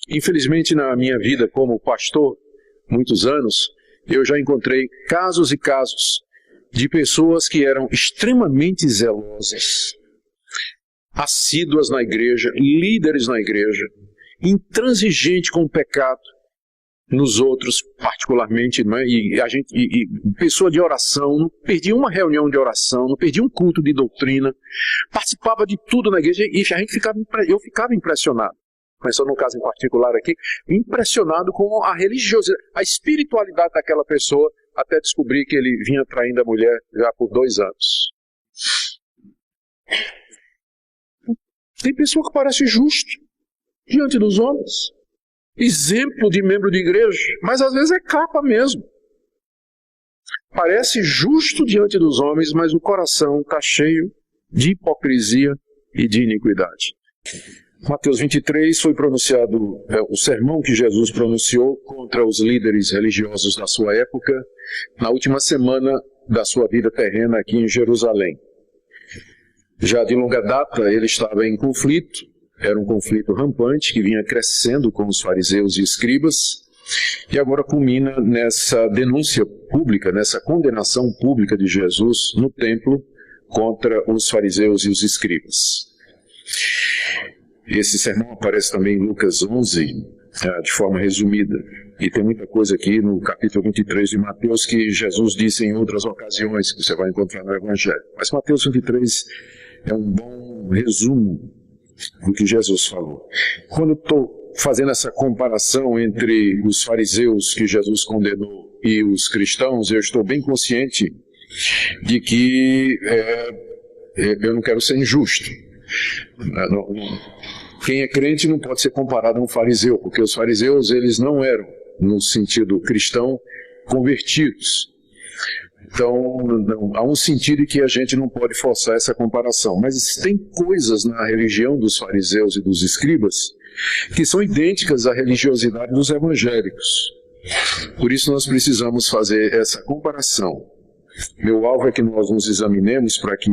Infelizmente, na minha vida como pastor, muitos anos, eu já encontrei casos e casos de pessoas que eram extremamente zelosas, assíduas na igreja, líderes na igreja, intransigente com o pecado nos outros, particularmente, né? E pessoa de oração, não perdia uma reunião de oração, não perdia um culto de doutrina, participava de tudo na igreja e eu ficava impressionado. Começando num caso em particular aqui, impressionado com a religiosidade, a espiritualidade daquela pessoa, até descobrir que ele vinha traindo a mulher já por 2 anos. Tem pessoa que parece justo diante dos homens, exemplo de membro de igreja, mas às vezes é capa mesmo. Parece justo diante dos homens, mas o coração está cheio de hipocrisia e de iniquidade. Mateus 23 foi pronunciado, o sermão que Jesus pronunciou contra os líderes religiosos da sua época, na última semana da sua vida terrena aqui em Jerusalém. Já de longa data ele estava em conflito, era um conflito rampante que vinha crescendo com os fariseus e escribas, e agora culmina nessa denúncia pública, nessa condenação pública de Jesus no templo contra os fariseus e os escribas. Esse sermão aparece também em Lucas 11, de forma resumida. E tem muita coisa aqui no capítulo 23 de Mateus que Jesus disse em outras ocasiões, que você vai encontrar no Evangelho. Mas Mateus 23 é um bom resumo do que Jesus falou. Quando eu estou fazendo essa comparação entre os fariseus que Jesus condenou e os cristãos, eu estou bem consciente de que eu não quero ser injusto. Quem é crente não pode ser comparado a um fariseu, porque os fariseus eles não eram, no sentido cristão, convertidos. Então, há um sentido em que a gente não pode forçar essa comparação. Mas tem coisas na religião dos fariseus e dos escribas que são idênticas à religiosidade dos evangélicos. Por isso nós precisamos fazer essa comparação. Meu alvo é que nós nos examinemos para que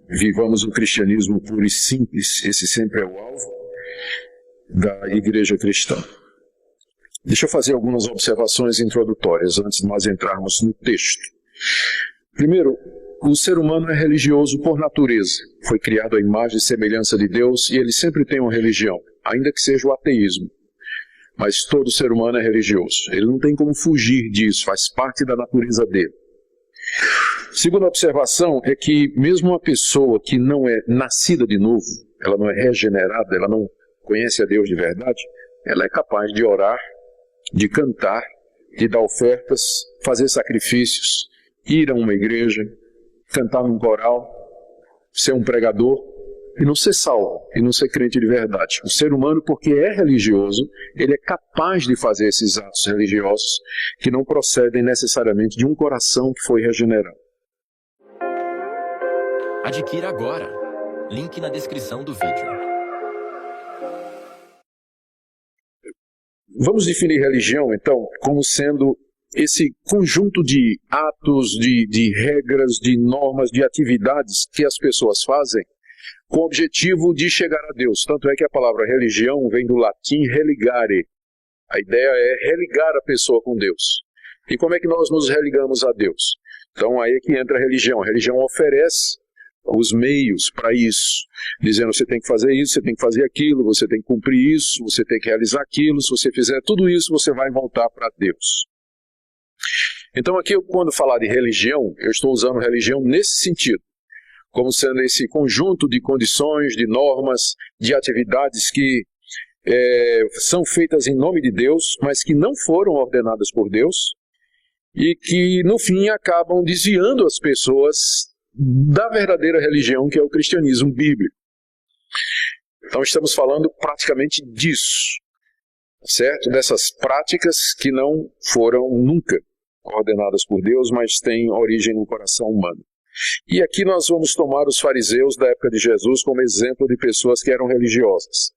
vivamos o cristianismo puro e simples. Esse sempre é o alvo da igreja cristã. Deixa eu fazer algumas observações introdutórias antes de nós entrarmos no texto. Primeiro, o ser humano é religioso por natureza. Foi criado à imagem e semelhança de Deus e ele sempre tem uma religião, ainda que seja o ateísmo. Mas todo ser humano é religioso. Ele não tem como fugir disso, faz parte da natureza dele. Segunda observação é que mesmo uma pessoa que não é nascida de novo, ela não é regenerada, ela não conhece a Deus de verdade, ela é capaz de orar, de cantar, de dar ofertas, fazer sacrifícios, ir a uma igreja, cantar num coral, ser um pregador e não ser salvo, e não ser crente de verdade. O ser humano, porque é religioso, ele é capaz de fazer esses atos religiosos que não procedem necessariamente de um coração que foi regenerado. Adquira agora. Link na descrição do vídeo. Vamos definir religião, então, como sendo esse conjunto de atos, de regras, de normas, de atividades que as pessoas fazem com o objetivo de chegar a Deus. Tanto é que a palavra religião vem do latim religare. A ideia é religar a pessoa com Deus. E como é que nós nos religamos a Deus? Então aí é que entra a religião. A religião oferece os meios para isso, dizendo você tem que fazer isso, você tem que fazer aquilo, você tem que cumprir isso, você tem que realizar aquilo, se você fizer tudo isso, você vai voltar para Deus. Então aqui, quando falar de religião, eu estou usando religião nesse sentido, como sendo esse conjunto de condições, de normas, de atividades que são feitas em nome de Deus, mas que não foram ordenadas por Deus, e que no fim acabam desviando as pessoas da verdadeira religião, que é o cristianismo bíblico. Então estamos falando praticamente disso, certo? Dessas práticas que não foram nunca ordenadas por Deus, mas têm origem no coração humano. E aqui nós vamos tomar os fariseus da época de Jesus como exemplo de pessoas que eram religiosas.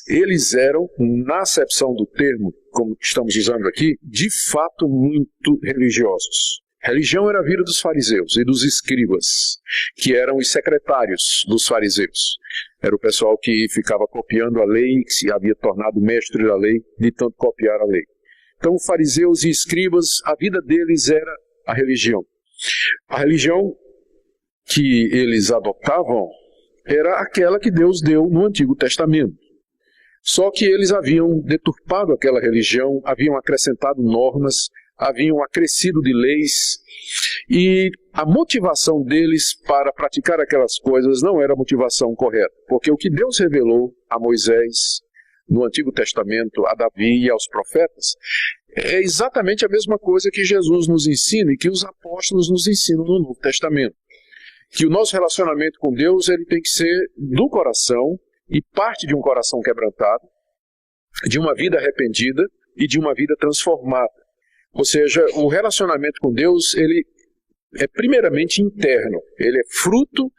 Eles eram, na acepção do termo, como estamos usando aqui, de fato muito religiosos. Religião era a vida dos fariseus e dos escribas, que eram os secretários dos fariseus. Era o pessoal que ficava copiando a lei, que se havia tornado mestre da lei, de tanto copiar a lei. Então, fariseus e escribas, a vida deles era a religião. A religião que eles adotavam era aquela que Deus deu no Antigo Testamento. Só que eles haviam deturpado aquela religião, haviam acrescentado normas, haviam acrescido de leis, e a motivação deles para praticar aquelas coisas não era a motivação correta, porque o que Deus revelou a Moisés no Antigo Testamento, a Davi e aos profetas, é exatamente a mesma coisa que Jesus nos ensina e que os apóstolos nos ensinam no Novo Testamento. Que o nosso relacionamento com Deus ele tem que ser do coração e parte de um coração quebrantado, de uma vida arrependida e de uma vida transformada. Ou seja, o relacionamento com Deus ele é primeiramente interno, ele é fruto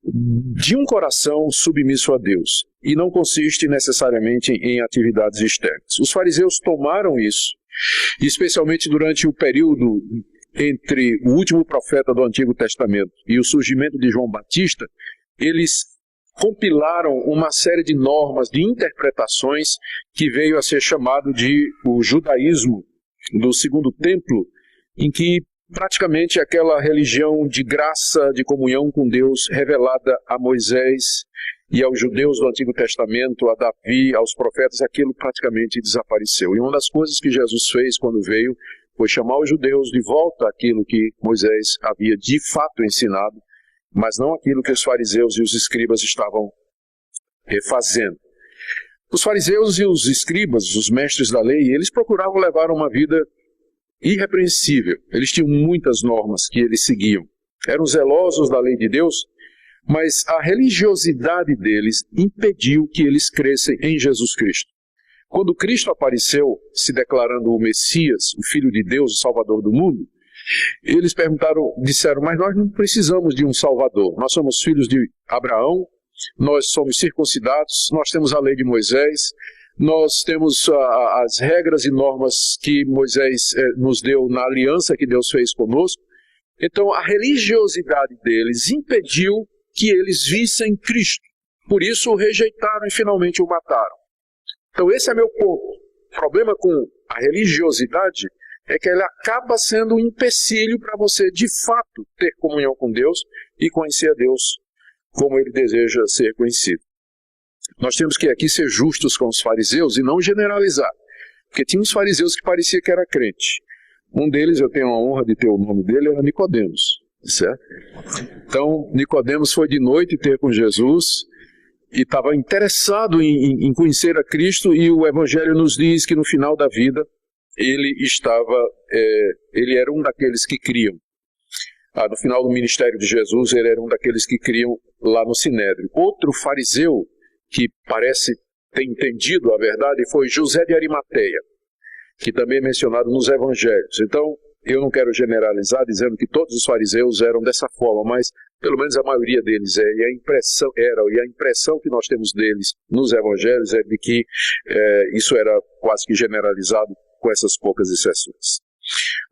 de um coração submisso a Deus e não consiste necessariamente em atividades externas. Os fariseus tomaram isso, especialmente durante o período entre o último profeta do Antigo Testamento e o surgimento de João Batista, eles compilaram uma série de normas, de interpretações que veio a ser chamado de o judaísmo do Segundo Templo, em que praticamente aquela religião de graça, de comunhão com Deus, revelada a Moisés e aos judeus do Antigo Testamento, a Davi, aos profetas, aquilo praticamente desapareceu. E uma das coisas que Jesus fez quando veio foi chamar os judeus de volta àquilo que Moisés havia de fato ensinado, mas não aquilo que os fariseus e os escribas estavam fazendo. Os fariseus e os escribas, os mestres da lei, eles procuravam levar uma vida irrepreensível. Eles tinham muitas normas que eles seguiam. Eram zelosos da lei de Deus, mas a religiosidade deles impediu que eles crescem em Jesus Cristo. Quando Cristo apareceu, se declarando o Messias, o Filho de Deus, o Salvador do mundo, eles disseram, mas nós não precisamos de um Salvador. Nós somos filhos de Abraão, nós somos circuncidados, nós temos a lei de Moisés, nós temos as regras e normas que Moisés nos deu na aliança que Deus fez conosco. Então a religiosidade deles impediu que eles vissem Cristo. Por isso o rejeitaram e finalmente o mataram. Então esse é meu ponto. O problema com a religiosidade é que ela acaba sendo um empecilho para você de fato ter comunhão com Deus e conhecer a Deus como Ele deseja ser conhecido. Nós temos que aqui ser justos com os fariseus e não generalizar. Porque tinha uns fariseus que parecia que era crente. Um deles, eu tenho a honra de ter o nome dele, era Nicodemos. Certo? Então, Nicodemos foi de noite ter com Jesus e estava interessado em conhecer a Cristo, e o Evangelho nos diz que no final da vida ele era um daqueles que criam. No final do ministério de Jesus, ele era um daqueles que criam lá no Sinédrio. Outro fariseu que parece ter entendido a verdade foi José de Arimateia, que também é mencionado nos evangelhos. Então, eu não quero generalizar dizendo que todos os fariseus eram dessa forma, mas pelo menos a maioria deles e a impressão que nós temos deles nos evangelhos é de que isso era quase que generalizado com essas poucas exceções.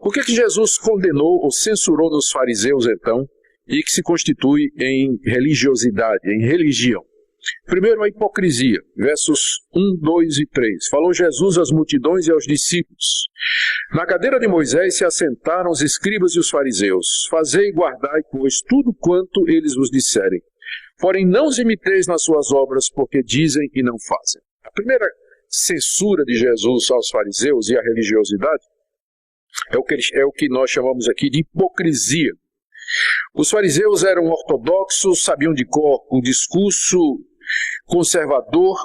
O que Jesus condenou ou censurou nos fariseus então, e que se constitui em religiosidade, em religião? Primeiro, a hipocrisia, versos 1, 2 e 3. Falou Jesus às multidões e aos discípulos. Na cadeira de Moisés se assentaram os escribas e os fariseus. Fazei e guardai, pois, tudo quanto eles vos disserem. Porém, não os imiteis nas suas obras, porque dizem e não fazem. A primeira censura de Jesus aos fariseus e à religiosidade é o que nós chamamos aqui de hipocrisia. Os fariseus eram ortodoxos, sabiam de cor o discurso conservador,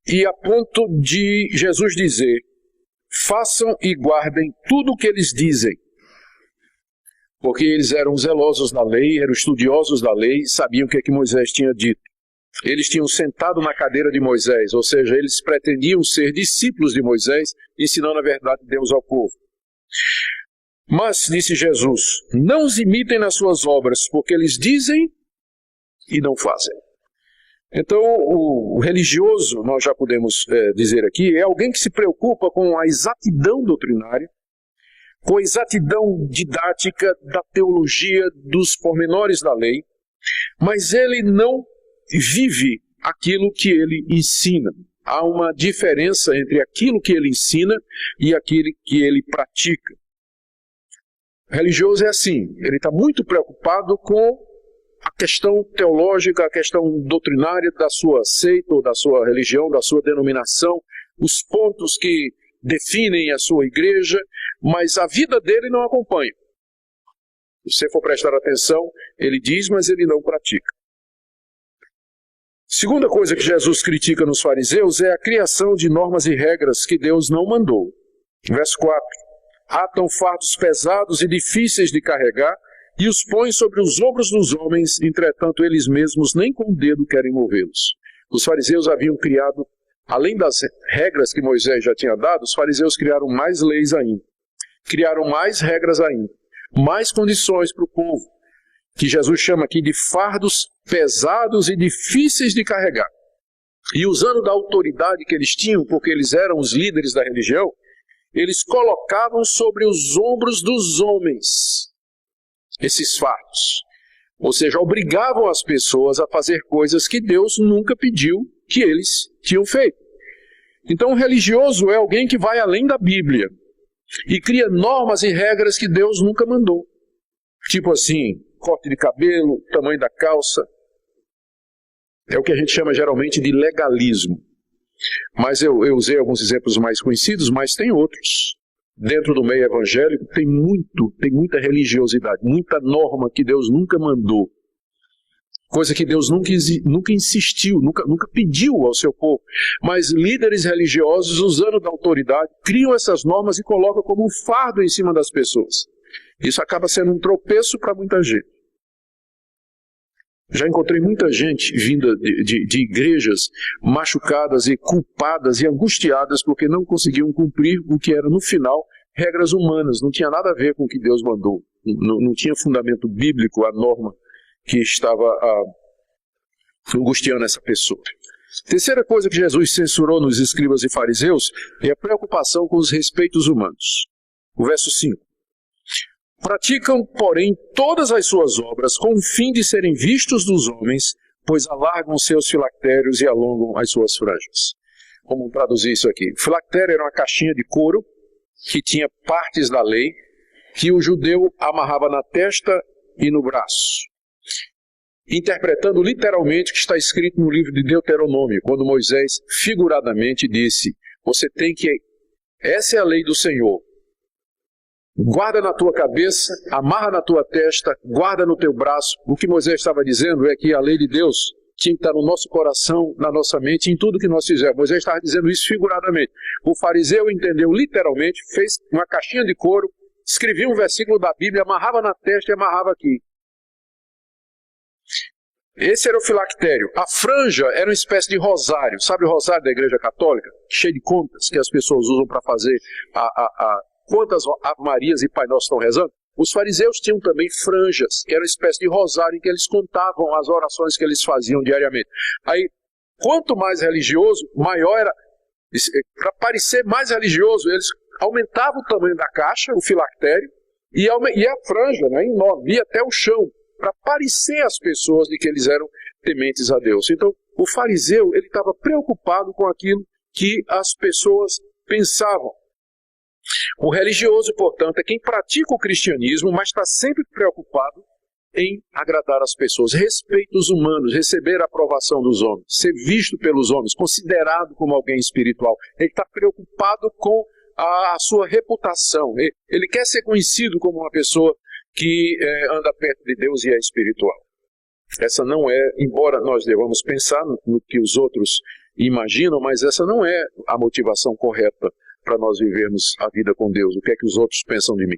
e a ponto de Jesus dizer: façam e guardem tudo o que eles dizem. Porque eles eram zelosos da lei, eram estudiosos da lei, sabiam o que Moisés tinha dito. Eles tinham sentado na cadeira de Moisés, ou seja, eles pretendiam ser discípulos de Moisés, ensinando a verdade de Deus ao povo. Mas, disse Jesus, não os imitem nas suas obras, porque eles dizem e não fazem. Então, o religioso, nós já podemos dizer aqui, é alguém que se preocupa com a exatidão doutrinária, com a exatidão didática da teologia dos pormenores da lei, mas ele não vive aquilo que ele ensina. Há uma diferença entre aquilo que ele ensina e aquilo que ele pratica. O religioso é assim, ele está muito preocupado com a questão teológica, a questão doutrinária da sua seita, ou da sua religião, da sua denominação, os pontos que definem a sua igreja, mas a vida dele não acompanha. Se você for prestar atenção, ele diz, mas ele não pratica. Segunda coisa que Jesus critica nos fariseus é a criação de normas e regras que Deus não mandou. Verso 4. Atam fardos pesados e difíceis de carregar e os põem sobre os ombros dos homens, entretanto eles mesmos nem com o dedo querem movê-los. Os fariseus haviam criado, além das regras que Moisés já tinha dado, os fariseus criaram mais leis ainda. Criaram mais regras ainda. Mais condições para o povo, que Jesus chama aqui de fardos pesados e difíceis de carregar. E usando da autoridade que eles tinham, porque eles eram os líderes da religião, eles colocavam sobre os ombros dos homens esses fardos. Ou seja, obrigavam as pessoas a fazer coisas que Deus nunca pediu que eles tinham feito. Então o religioso é alguém que vai além da Bíblia e cria normas e regras que Deus nunca mandou. Tipo assim, corte de cabelo, tamanho da calça. É o que a gente chama geralmente de legalismo. Mas eu usei alguns exemplos mais conhecidos, mas tem outros. Dentro do meio evangélico tem muita religiosidade, muita norma que Deus nunca mandou. Coisa que Deus nunca insistiu, nunca pediu ao seu povo. Mas líderes religiosos, usando da autoridade, criam essas normas e colocam como um fardo em cima das pessoas. Isso acaba sendo um tropeço para muita gente. Já encontrei muita gente vinda de igrejas machucadas e culpadas e angustiadas porque não conseguiam cumprir o que era, no final, regras humanas. Não tinha nada a ver com o que Deus mandou. Não tinha fundamento bíblico a norma que estava angustiando essa pessoa. Terceira coisa que Jesus censurou nos escribas e fariseus é a preocupação com os respeitos humanos. O verso 5. Praticam, porém, todas as suas obras com o fim de serem vistos dos homens, pois alargam seus filactérios e alongam as suas franjas. Vamos traduzir isso aqui. Filactério era uma caixinha de couro que tinha partes da lei que o judeu amarrava na testa e no braço. Interpretando literalmente o que está escrito no livro de Deuteronômio, quando Moisés figuradamente disse, essa é a lei do Senhor. Guarda na tua cabeça, amarra na tua testa, guarda no teu braço. O que Moisés estava dizendo é que a lei de Deus tinha que estar no nosso coração, na nossa mente, em tudo que nós fizermos. Moisés estava dizendo isso figuradamente. O fariseu entendeu literalmente, fez uma caixinha de couro, escrevia um versículo da Bíblia, amarrava na testa e amarrava aqui. Esse era o filactério. A franja era uma espécie de rosário. Sabe o rosário da Igreja Católica? Cheio de contas que as pessoas usam para fazer quantas Ave Marias e Pai Nosso estão rezando? Os fariseus tinham também franjas, que era uma espécie de rosário em que eles contavam as orações que eles faziam diariamente. Aí, quanto mais religioso, maior era. Para parecer mais religioso, eles aumentavam o tamanho da caixa, o filactério, e a franja, né, enorme, ia até o chão, para parecer às pessoas de que eles eram tementes a Deus. Então, o fariseu, ele estava preocupado com aquilo que as pessoas pensavam. O religioso, portanto, é quem pratica o cristianismo, mas está sempre preocupado em agradar as pessoas, respeito os humanos, receber a aprovação dos homens, ser visto pelos homens, considerado como alguém espiritual. Ele está preocupado com a sua reputação. Ele quer ser conhecido como uma pessoa que anda perto de Deus e é espiritual. Essa não é, embora nós devamos pensar no que os outros imaginam, mas essa não é a motivação correta para nós vivermos a vida com Deus. O que é que os outros pensam de mim?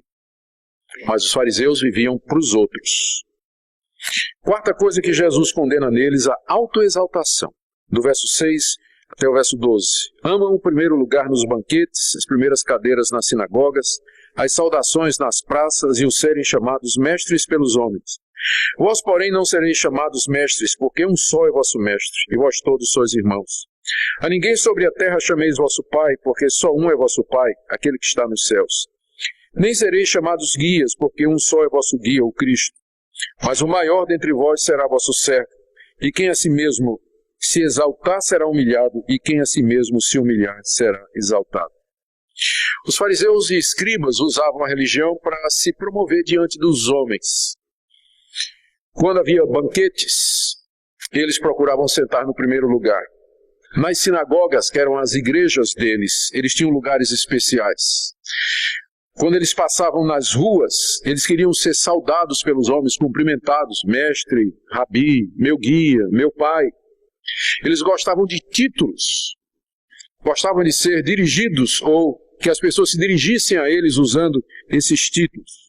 Mas os fariseus viviam para os outros. Quarta coisa que Jesus condena neles, a autoexaltação. Do verso 6 até o verso 12. Amam o primeiro lugar nos banquetes, as primeiras cadeiras nas sinagogas, as saudações nas praças e o serem chamados mestres pelos homens. Vós, porém, não sereis chamados mestres, porque um só é vosso mestre, e vós todos sois irmãos. A ninguém sobre a terra chameis vosso Pai, porque só um é vosso Pai, aquele que está nos céus. Nem sereis chamados guias, porque um só é vosso guia, o Cristo. Mas o maior dentre vós será vosso servo, e quem a si mesmo se exaltar será humilhado, e quem a si mesmo se humilhar será exaltado. Os fariseus e escribas usavam a religião para se promover diante dos homens. Quando havia banquetes, eles procuravam sentar no primeiro lugar. Nas sinagogas, que eram as igrejas deles, eles tinham lugares especiais. Quando eles passavam nas ruas, eles queriam ser saudados pelos homens, cumprimentados, mestre, rabi, meu guia, meu pai. Eles gostavam de títulos, gostavam de ser dirigidos ou que as pessoas se dirigissem a eles usando esses títulos.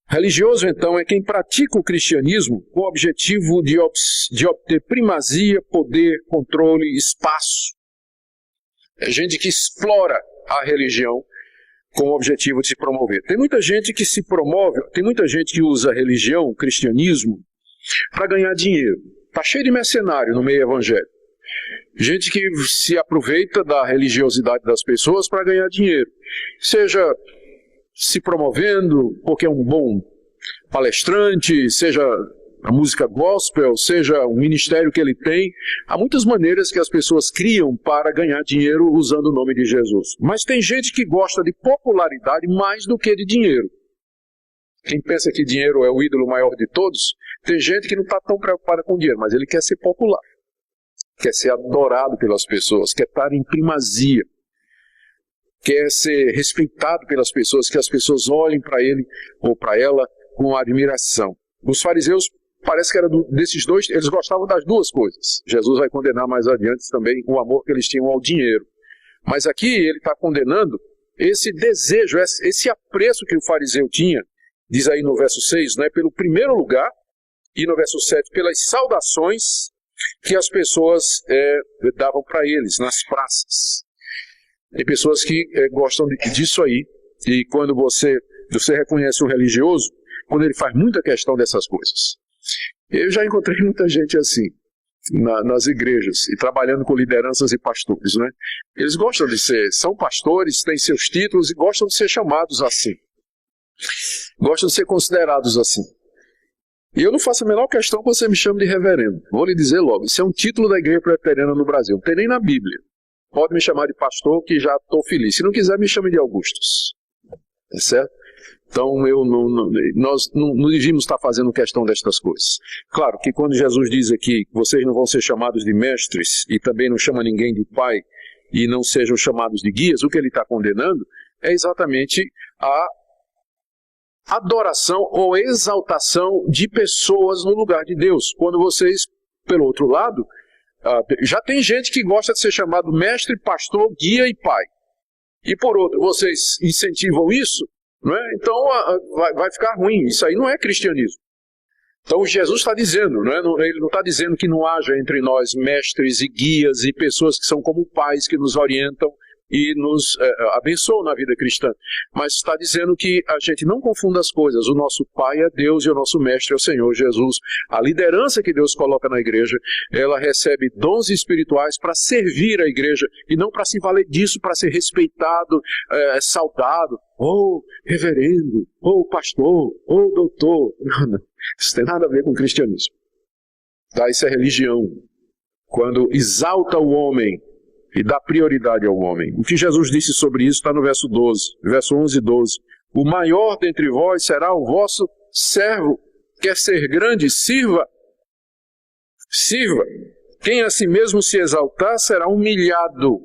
Religioso, então, é quem pratica o cristianismo com o objetivo de obter primazia, poder, controle, espaço. É gente que explora a religião com o objetivo de se promover. Tem muita gente que se promove, tem muita gente que usa a religião, o cristianismo, para ganhar dinheiro. Está cheio de mercenário no meio evangélico. Gente que se aproveita da religiosidade das pessoas para ganhar dinheiro. Seja se promovendo porque é um bom palestrante, seja a música gospel, seja o ministério que ele tem. Há muitas maneiras que as pessoas criam para ganhar dinheiro usando o nome de Jesus. Mas tem gente que gosta de popularidade mais do que de dinheiro. Quem pensa que dinheiro é o ídolo maior de todos, tem gente que não está tão preocupada com dinheiro, mas ele quer ser popular. Quer ser adorado pelas pessoas, quer estar em primazia. Quer ser respeitado pelas pessoas, que as pessoas olhem para ele ou para ela com admiração. Os fariseus, parece que era desses dois, eles gostavam das duas coisas. Jesus vai condenar mais adiante também o amor que eles tinham ao dinheiro. Mas aqui ele está condenando esse desejo, esse apreço que o fariseu tinha, diz aí no verso 6, né, pelo primeiro lugar, e no verso 7, pelas saudações que as pessoas davam para eles nas praças. Tem pessoas que gostam disso aí, e quando você reconhece um religioso, quando ele faz muita questão dessas coisas. Eu já encontrei muita gente assim, nas igrejas, e trabalhando com lideranças e pastores, né? Eles gostam de são pastores, têm seus títulos e gostam de ser chamados assim. Gostam de ser considerados assim. E eu não faço a menor questão que você me chame de reverendo. Vou lhe dizer logo, isso é um título da Igreja Presbiteriana no Brasil, não tem nem na Bíblia. Pode me chamar de pastor, que já estou feliz. Se não quiser, me chame de Augustus. É certo? Então, nós não devíamos estar fazendo questão destas coisas. Claro que quando Jesus diz aqui que vocês não vão ser chamados de mestres, e também não chama ninguém de pai, e não sejam chamados de guias, o que ele está condenando é exatamente a adoração ou exaltação de pessoas no lugar de Deus. Quando vocês, pelo outro lado, já tem gente que gosta de ser chamado mestre, pastor, guia e pai. E por outro, vocês incentivam isso, não é? Então vai ficar ruim. Isso aí não é cristianismo. Então Jesus está dizendo, não é? Ele não está dizendo que não haja entre nós mestres e guias e pessoas que são como pais que nos orientam e nos abençoam na vida cristã. Mas está dizendo que a gente não confunda as coisas. O nosso Pai é Deus e o nosso Mestre é o Senhor Jesus. A liderança que Deus coloca na igreja, ela recebe dons espirituais para servir a igreja e não para se valer disso, para ser respeitado, saudado. Ou reverendo, ou pastor, ou doutor. Não. Isso tem nada a ver com o cristianismo. Tá? Isso é religião. Quando exalta o homem e dá prioridade ao homem. O que Jesus disse sobre isso está no verso 12, verso 11 e 12. O maior dentre vós será o vosso servo. Quer ser grande? Sirva. Sirva. Quem a si mesmo se exaltar será humilhado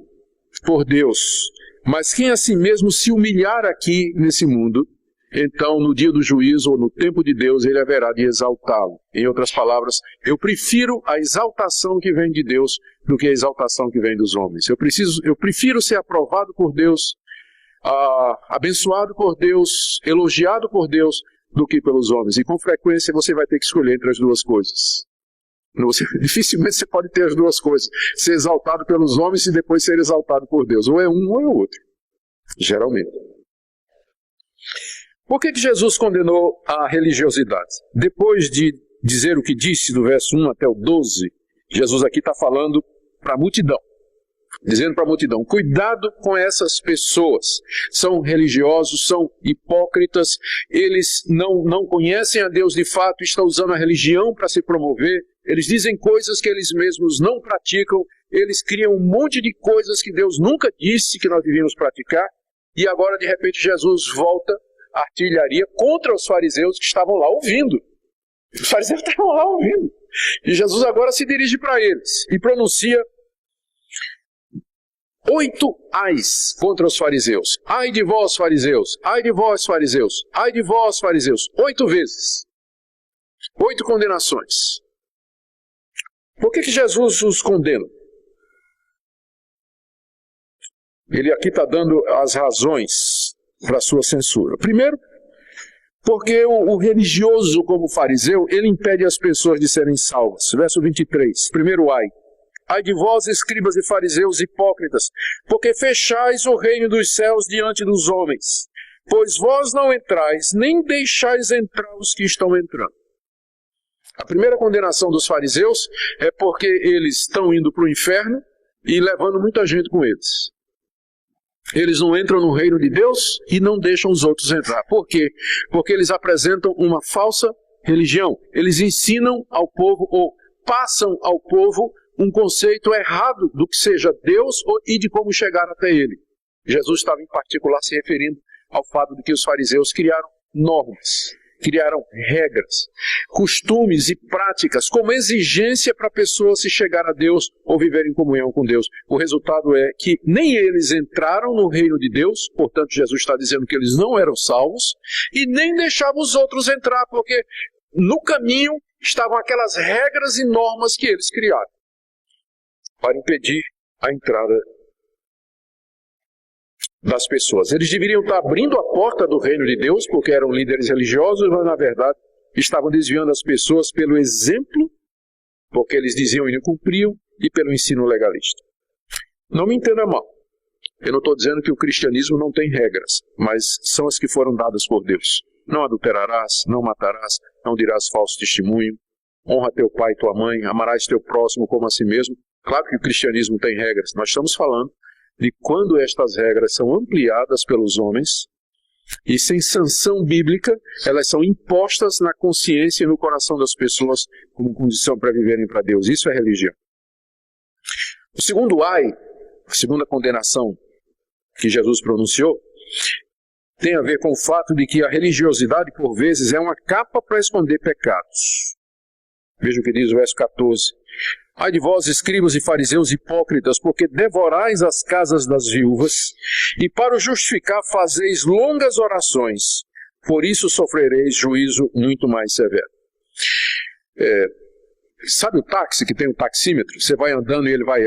por Deus. Mas quem a si mesmo se humilhar aqui nesse mundo, então no dia do juízo ou no tempo de Deus, ele haverá de exaltá-lo. Em outras palavras, eu prefiro a exaltação que vem de Deus do que a exaltação que vem dos homens. Eu prefiro ser aprovado por Deus, abençoado por Deus, elogiado por Deus, do que pelos homens. E com frequência você vai ter que escolher entre as duas coisas. Dificilmente você pode ter as duas coisas. Ser exaltado pelos homens e depois ser exaltado por Deus. Ou é um ou é o outro. Geralmente. Por que Jesus condenou a religiosidade? Depois de dizer o que disse do verso 1 até o 12, Jesus aqui está falando para a multidão. dizendo para a multidão: cuidado com essas pessoas, são religiosos, são hipócritas, eles não conhecem a Deus de fato, estão usando a religião para se promover, eles dizem coisas que eles mesmos não praticam, eles criam um monte de coisas que Deus nunca disse que nós devíamos praticar, e agora de repente Jesus volta a artilharia contra os fariseus que estavam lá ouvindo. Os fariseus estavam lá ouvindo. E Jesus agora se dirige para eles e pronuncia 8 ais contra os fariseus. Ai de vós, fariseus! Ai de vós, fariseus! Ai de vós, fariseus! 8 vezes. 8 condenações. Por que Jesus os condena? Ele aqui está dando as razões para a sua censura. Primeiro, porque o religioso como fariseu, ele impede as pessoas de serem salvas. Verso 23, primeiro ai. Ai de vós, escribas e fariseus hipócritas, porque fechais o reino dos céus diante dos homens. Pois vós não entrais, nem deixais entrar os que estão entrando. A primeira condenação dos fariseus é porque eles estão indo para o inferno e levando muita gente com eles. Eles não entram no reino de Deus e não deixam os outros entrar. Por quê? Porque eles apresentam uma falsa religião. Eles ensinam ao povo, ou passam ao povo, um conceito errado do que seja Deus e de como chegar até Ele. Jesus estava em particular se referindo ao fato de que os fariseus criaram normas, criaram regras, costumes e práticas como exigência para a pessoa se chegar a Deus ou viver em comunhão com Deus. O resultado é que nem eles entraram no reino de Deus, portanto Jesus está dizendo que eles não eram salvos, e nem deixavam os outros entrar, porque no caminho estavam aquelas regras e normas que eles criaram para impedir a entrada das pessoas. Eles deveriam estar abrindo a porta do reino de Deus, porque eram líderes religiosos, mas na verdade estavam desviando as pessoas pelo exemplo, porque eles diziam e não cumpriam, e pelo ensino legalista. Não me entenda mal. Eu não estou dizendo que o cristianismo não tem regras, mas são as que foram dadas por Deus. Não adulterarás, não matarás, não dirás falso testemunho, honra teu pai e tua mãe, amarás teu próximo como a si mesmo. Claro que o cristianismo tem regras. Nós estamos falando de quando estas regras são ampliadas pelos homens e sem sanção bíblica, elas são impostas na consciência e no coração das pessoas como condição para viverem para Deus. Isso é religião. O segundo ai, a segunda condenação que Jesus pronunciou, tem a ver com o fato de que a religiosidade, por vezes, é uma capa para esconder pecados. Veja o que diz o verso 14. Ai de vós, escribas e fariseus hipócritas, porque devorais as casas das viúvas, e para o justificar fazeis longas orações, por isso sofrereis juízo muito mais severo. Sabe o táxi que tem um taxímetro? Você vai andando e ele vai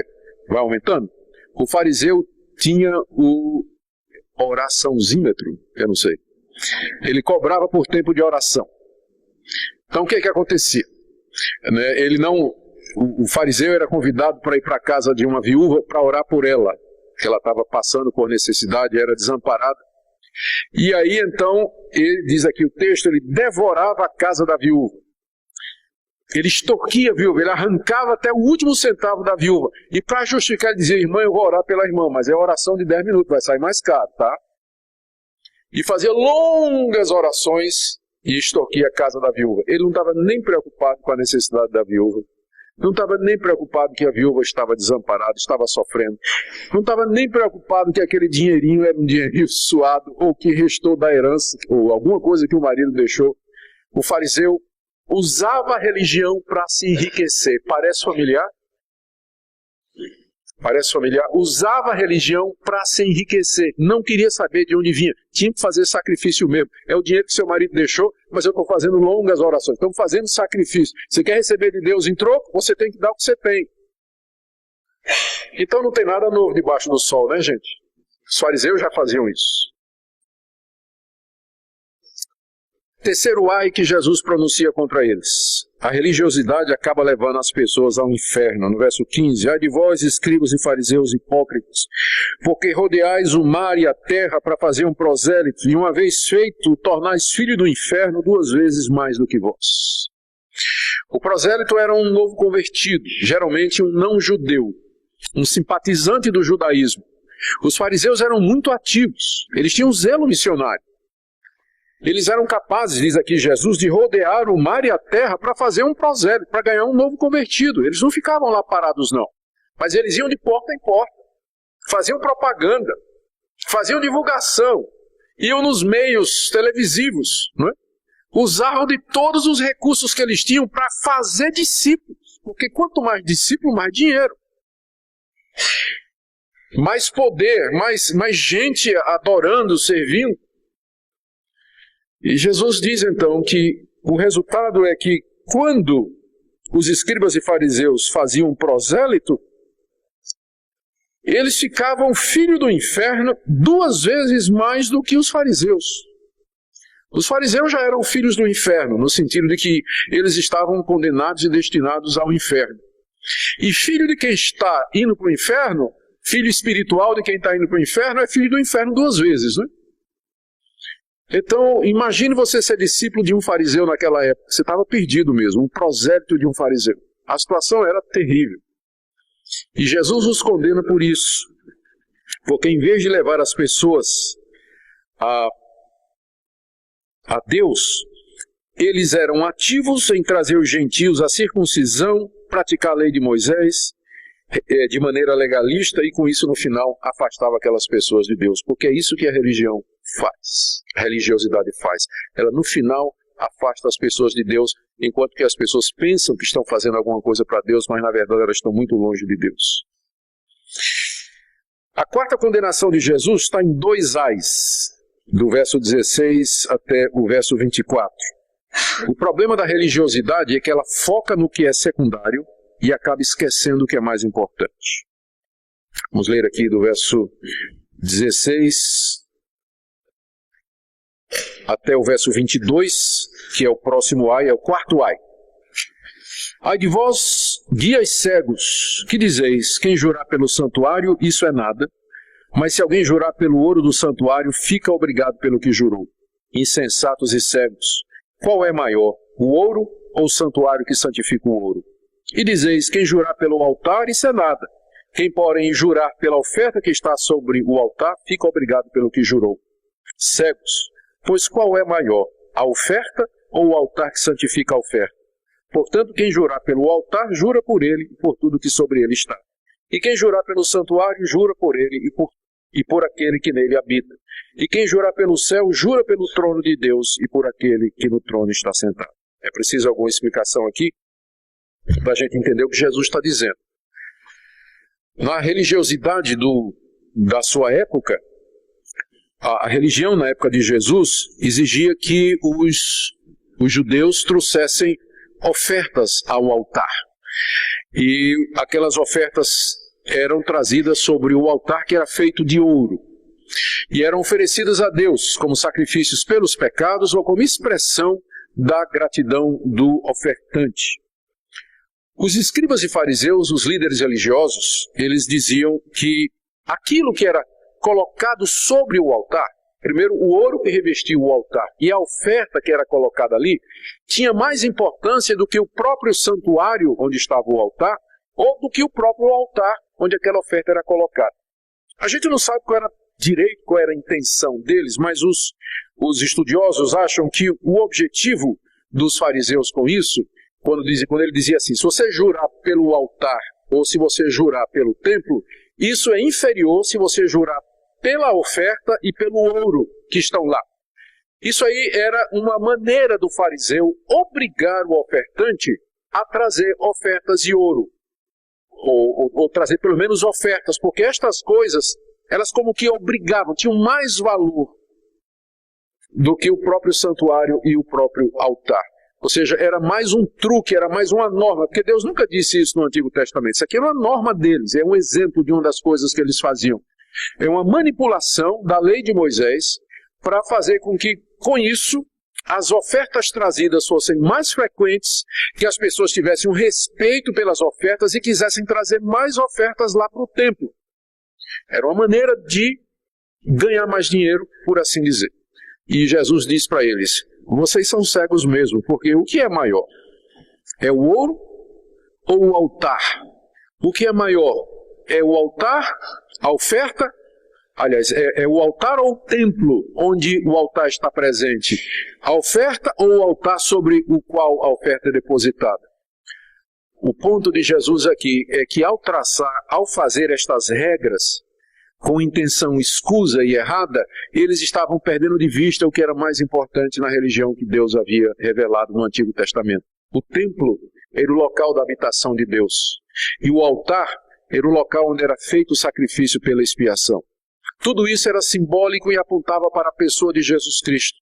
aumentando? O fariseu tinha o oraçãozímetro, eu não sei. Ele cobrava por tempo de oração. Então o que acontecia? O fariseu era convidado para ir para a casa de uma viúva para orar por ela, que ela estava passando por necessidade, era desamparada. E aí então, ele diz aqui o texto, ele devorava a casa da viúva. Ele extorquia a viúva, ele arrancava até o último centavo da viúva. E para justificar, ele dizia: irmã, eu vou orar pela irmã, mas é oração de 10 minutos, vai sair mais caro, tá? E fazia longas orações e extorquia a casa da viúva. Ele não estava nem preocupado com a necessidade da viúva. Não estava nem preocupado que a viúva estava desamparada, estava sofrendo. Não estava nem preocupado que aquele dinheirinho era um dinheirinho suado, ou que restou da herança, ou alguma coisa que o marido deixou. O fariseu usava a religião para se enriquecer. Parece familiar? Parece familiar? Usava a religião para se enriquecer. Não queria saber de onde vinha. Tinha que fazer sacrifício mesmo. É o dinheiro que seu marido deixou, mas eu estou fazendo longas orações. Estamos fazendo sacrifício. Você quer receber de Deus em troco? Você tem que dar o que você tem. Então não tem nada novo debaixo do sol, né, gente? Os fariseus já faziam isso. Terceiro ai que Jesus pronuncia contra eles. A religiosidade acaba levando as pessoas ao inferno. No verso 15, ai de vós, escribas e fariseus hipócritas, porque rodeais o mar e a terra para fazer um prosélito, e uma vez feito, tornais filho do inferno 2 vezes mais do que vós. O prosélito era um novo convertido, geralmente um não-judeu. um simpatizante do judaísmo. Os fariseus eram muito ativos, eles tinham zelo missionário. Eles eram capazes, diz aqui Jesus, de rodear o mar e a terra para fazer um prosélito, para ganhar um novo convertido. Eles não ficavam lá parados, não. Mas eles iam de porta em porta, faziam propaganda, faziam divulgação, iam nos meios televisivos, não é? Usavam de todos os recursos que eles tinham para fazer discípulos. Porque quanto mais discípulo, mais dinheiro. Mais poder, mais gente adorando, servindo. E Jesus diz então que o resultado é que quando os escribas e fariseus faziam prosélito, eles ficavam filho do inferno 2 vezes mais do que os fariseus. Os fariseus já eram filhos do inferno, no sentido de que eles estavam condenados e destinados ao inferno. E filho de quem está indo para o inferno, filho espiritual de quem está indo para o inferno, é filho do inferno 2 vezes, né? Então, imagine você ser discípulo de um fariseu naquela época. Você estava perdido mesmo, um prosélito de um fariseu. A situação era terrível. E Jesus os condena por isso. Porque em vez de levar as pessoas a Deus, eles eram ativos em trazer os gentios à circuncisão, praticar a lei de Moisés de maneira legalista e com isso no final afastava aquelas pessoas de Deus. Porque é isso que a religião faz, a religiosidade faz. Ela no final afasta as pessoas de Deus, enquanto que as pessoas pensam que estão fazendo alguma coisa para Deus, mas na verdade elas estão muito longe de Deus. A quarta condenação de Jesus está em 2 ais, do verso 16 até o verso 24. O problema da religiosidade é que ela foca no que é secundário e acaba esquecendo o que é mais importante. Vamos ler aqui do verso 16 até o verso 22, que é o próximo ai, é o 4º ai. Ai de vós, guias cegos, que dizeis, quem jurar pelo santuário, isso é nada, mas se alguém jurar pelo ouro do santuário, fica obrigado pelo que jurou. Insensatos e cegos, qual é maior, o ouro ou o santuário que santifica o ouro? E dizeis, quem jurar pelo altar, isso é nada. Quem, porém, jurar pela oferta que está sobre o altar, fica obrigado pelo que jurou. Cegos, pois qual é maior, a oferta ou o altar que santifica a oferta? Portanto, quem jurar pelo altar, jura por ele e por tudo que sobre ele está. E quem jurar pelo santuário, jura por ele e por aquele que nele habita. E quem jurar pelo céu, jura pelo trono de Deus e por aquele que no trono está sentado. É preciso alguma explicação aqui para a gente entender o que Jesus está dizendo. Na religiosidade da sua época, a religião na época de Jesus exigia que os judeus trouxessem ofertas ao altar. E aquelas ofertas eram trazidas sobre o altar que era feito de ouro. E eram oferecidas a Deus como sacrifícios pelos pecados ou como expressão da gratidão do ofertante. Os escribas e fariseus, os líderes religiosos, eles diziam que aquilo que era colocado sobre o altar, primeiro o ouro que revestia o altar e a oferta que era colocada ali, tinha mais importância do que o próprio santuário onde estava o altar, ou do que o próprio altar onde aquela oferta era colocada. A gente não sabe qual era direito, qual era a intenção deles, mas os estudiosos acham que o objetivo dos fariseus com isso, quando ele dizia assim, se você jurar pelo altar ou se você jurar pelo templo, isso é inferior se você jurar pela oferta e pelo ouro que estão lá. Isso aí era uma maneira do fariseu obrigar o ofertante a trazer ofertas de ouro. Ou trazer pelo menos ofertas, porque estas coisas, elas como que obrigavam, tinham mais valor do que o próprio santuário e o próprio altar. Ou seja, era mais um truque, era mais uma norma, porque Deus nunca disse isso no Antigo Testamento. Isso aqui é uma norma deles, é um exemplo de uma das coisas que eles faziam. É uma manipulação da lei de Moisés para fazer com que, com isso, as ofertas trazidas fossem mais frequentes, que as pessoas tivessem um respeito pelas ofertas e quisessem trazer mais ofertas lá para o templo. Era uma maneira de ganhar mais dinheiro, por assim dizer. E Jesus diz para eles, vocês são cegos mesmo, porque o que é maior? É o ouro ou o altar? O que é maior? É o altar, a oferta, aliás, é o altar ou o templo onde o altar está presente? A oferta ou o altar sobre o qual a oferta é depositada? O ponto de Jesus aqui é que ao fazer estas regras, com intenção escusa e errada, eles estavam perdendo de vista o que era mais importante na religião que Deus havia revelado no Antigo Testamento. O templo era o local da habitação de Deus. E o altar era o local onde era feito o sacrifício pela expiação. Tudo isso era simbólico e apontava para a pessoa de Jesus Cristo.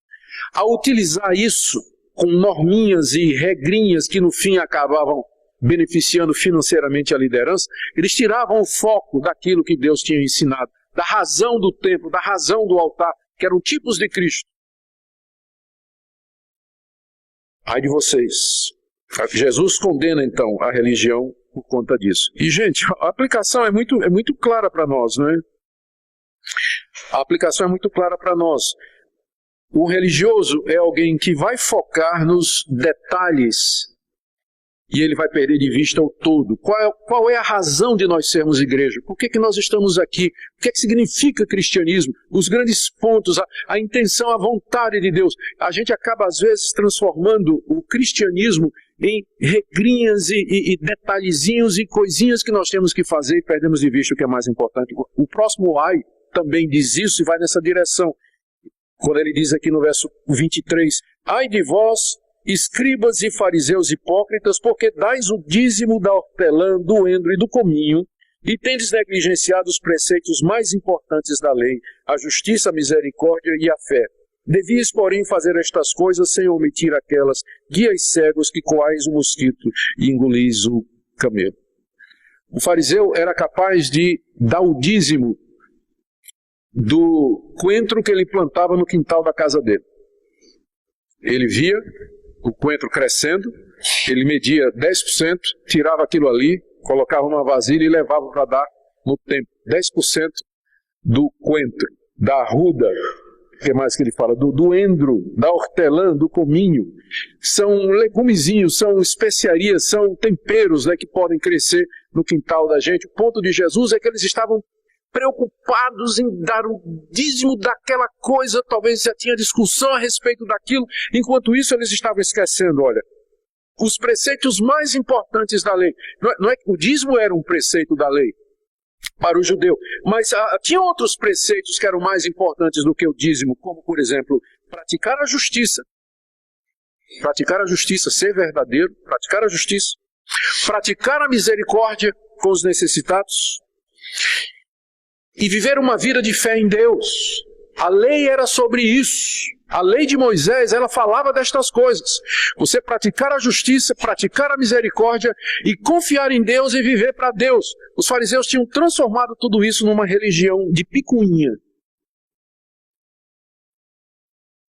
Ao utilizar isso com norminhas e regrinhas que no fim acabavam beneficiando financeiramente a liderança, eles tiravam o foco daquilo que Deus tinha ensinado, da razão do templo, da razão do altar, que eram tipos de Cristo. Ai de vocês. Jesus condena então a religião por conta disso. E gente, a aplicação é muito clara para nós, não é? A aplicação é muito clara para nós. O religioso é alguém que vai focar nos detalhes e ele vai perder de vista o todo. Qual é a razão de nós sermos igreja? Por que nós estamos aqui? O que significa cristianismo? Os grandes pontos, a intenção, a vontade de Deus. A gente acaba, às vezes, transformando o cristianismo em regrinhas e detalhezinhos e coisinhas que nós temos que fazer e perdemos de vista o que é mais importante. O próximo ai também diz isso e vai nessa direção. Quando ele diz aqui no verso 23, ai de vós, escribas e fariseus hipócritas, porque dais o dízimo da hortelã, do endro e do cominho, e tendes negligenciado os preceitos mais importantes da lei, a justiça, a misericórdia e a fé. Devias, porém, fazer estas coisas sem omitir aquelas, guias cegos que coais o mosquito e engolis o camelo. O fariseu era capaz de dar o dízimo do coentro que ele plantava no quintal da casa dele. Ele via o coentro crescendo, ele media 10%, tirava aquilo ali, colocava numa vasilha e levava para dar no templo. 10% do coentro, da arruda, o que mais que ele fala? Do endro, da hortelã, do cominho. São legumezinhos, são especiarias, são temperos, né, que podem crescer no quintal da gente. O ponto de Jesus é que eles estavam preocupados em dar o dízimo daquela coisa, talvez já tinha discussão a respeito daquilo, enquanto isso eles estavam esquecendo, olha, os preceitos mais importantes da lei. Não é que o dízimo era um preceito da lei para o judeu, mas tinha outros preceitos que eram mais importantes do que o dízimo, como, por exemplo, praticar a justiça, ser verdadeiro, praticar a justiça, praticar a misericórdia com os necessitados, e viver uma vida de fé em Deus. A lei era sobre isso. A lei de Moisés, ela falava destas coisas. Você praticar a justiça, praticar a misericórdia e confiar em Deus e viver para Deus. Os fariseus tinham transformado tudo isso numa religião de picuinha.